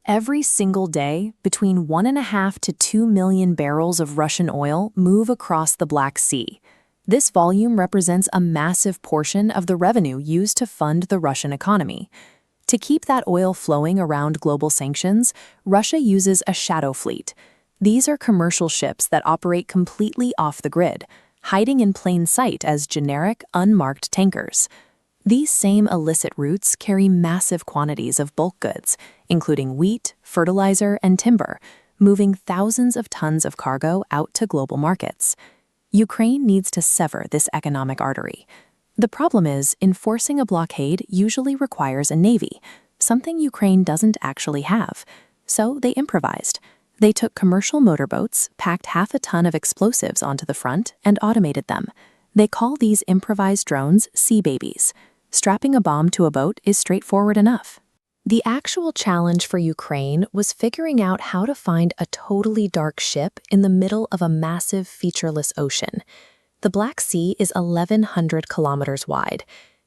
Every single day, between 1.5 to 2 million barrels of Russian oil move across the Black Sea. This volume represents a massive portion of the revenue used to fund the Russian economy. To keep that oil flowing around global sanctions, Russia uses a shadow fleet. These are commercial ships that operate completely off the grid, hiding in plain sight as generic, unmarked tankers. These same illicit routes carry massive quantities of bulk goods, including wheat, fertilizer, and timber, moving thousands of tons of cargo out to global markets. Ukraine needs to sever this economic artery. The problem is, enforcing a blockade usually requires a navy, something Ukraine doesn't actually have. So they improvised. They took commercial motorboats, packed half a ton of explosives onto the front, and automated them. They call these improvised drones sea babies. Strapping a bomb to a boat is straightforward enough. The actual challenge for Ukraine was figuring out how to find a totally dark ship in the middle of a massive featureless ocean. The Black Sea is 1,100 kilometers wide.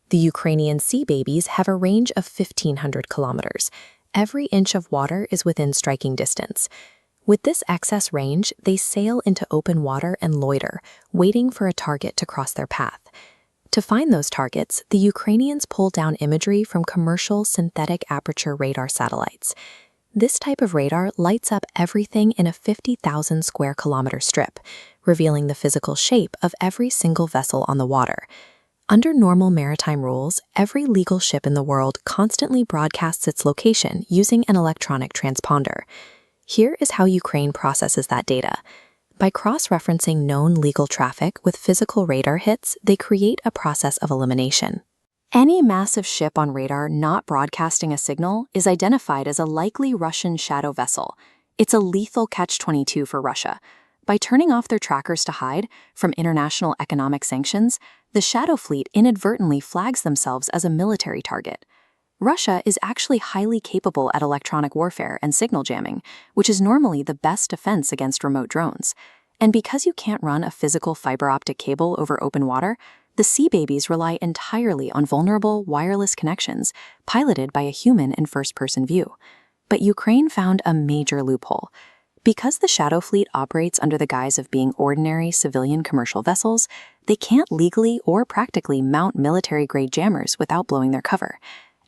The Ukrainian sea babies have a range of 1,500 kilometers. Every inch of water is within striking distance. With this excess range, they sail into open water and loiter, waiting for a target to cross their path. To find those targets, the Ukrainians pull down imagery from commercial synthetic aperture radar satellites. This type of radar lights up everything in a 50,000 square kilometer strip, revealing the physical shape of every single vessel on the water. Under normal maritime rules, every legal ship in the world constantly broadcasts its location using an electronic transponder. Here is how Ukraine processes that data. By cross-referencing known legal traffic with physical radar hits, they create a process of elimination. Any massive ship on radar not broadcasting a signal is identified as a likely Russian shadow vessel. It's a lethal catch-22 for Russia. By turning off their trackers to hide from international economic sanctions, the shadow fleet inadvertently flags themselves as a military target. Russia is actually highly capable at electronic warfare and signal jamming, which is normally the best defense against remote drones. And because you can't run a physical fiber optic cable over open water, the sea babies rely entirely on vulnerable wireless connections piloted by a human in first-person view. But Ukraine found a major loophole. Because the shadow fleet operates under the guise of being ordinary civilian commercial vessels, they can't legally or practically mount military-grade jammers without blowing their cover.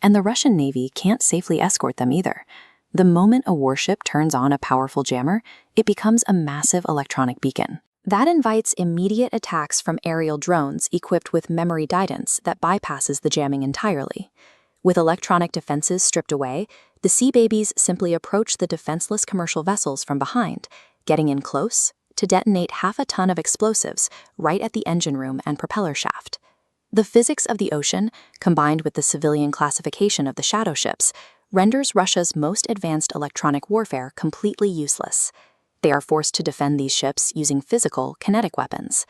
And the Russian Navy can't safely escort them either. The moment a warship turns on a powerful jammer, it becomes a massive electronic beacon. That invites immediate attacks from aerial drones equipped with memory guidance that bypasses the jamming entirely. With electronic defenses stripped away, the sea babies simply approach the defenseless commercial vessels from behind, getting in close to detonate half a ton of explosives right at the engine room and propeller shaft. The physics of the ocean, combined with the civilian classification of the shadow ships, renders Russia's most advanced electronic warfare completely useless. They are forced to defend these ships using physical, kinetic weapons.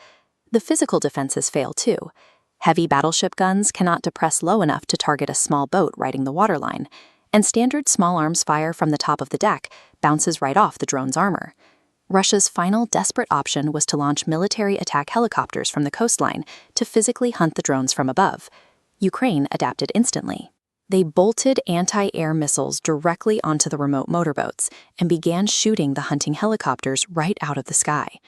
The physical defenses fail too. Heavy battleship guns cannot depress low enough to target a small boat riding the waterline, and standard small arms fire from the top of the deck bounces right off the drone's armor. Russia's final desperate option was to launch military attack helicopters from the coastline to physically hunt the drones from above. Ukraine adapted instantly. They bolted anti-air missiles directly onto the remote motorboats and began shooting the hunting helicopters right out of the sky.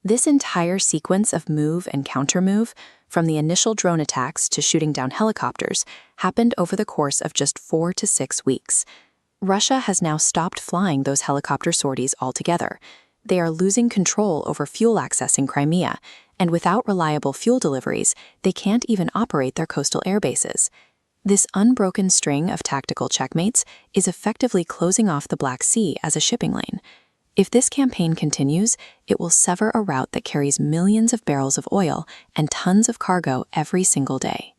This entire sequence of move and countermove, from the initial drone attacks to shooting down helicopters, happened over the course of just 4 to 6 weeks. Russia has now stopped flying those helicopter sorties altogether. They are losing control over fuel access in Crimea, and without reliable fuel deliveries, they can't even operate their coastal air bases. This unbroken string of tactical checkmates is effectively closing off the Black Sea as a shipping lane. If this campaign continues, it will sever a route that carries millions of barrels of oil and tons of cargo every single day.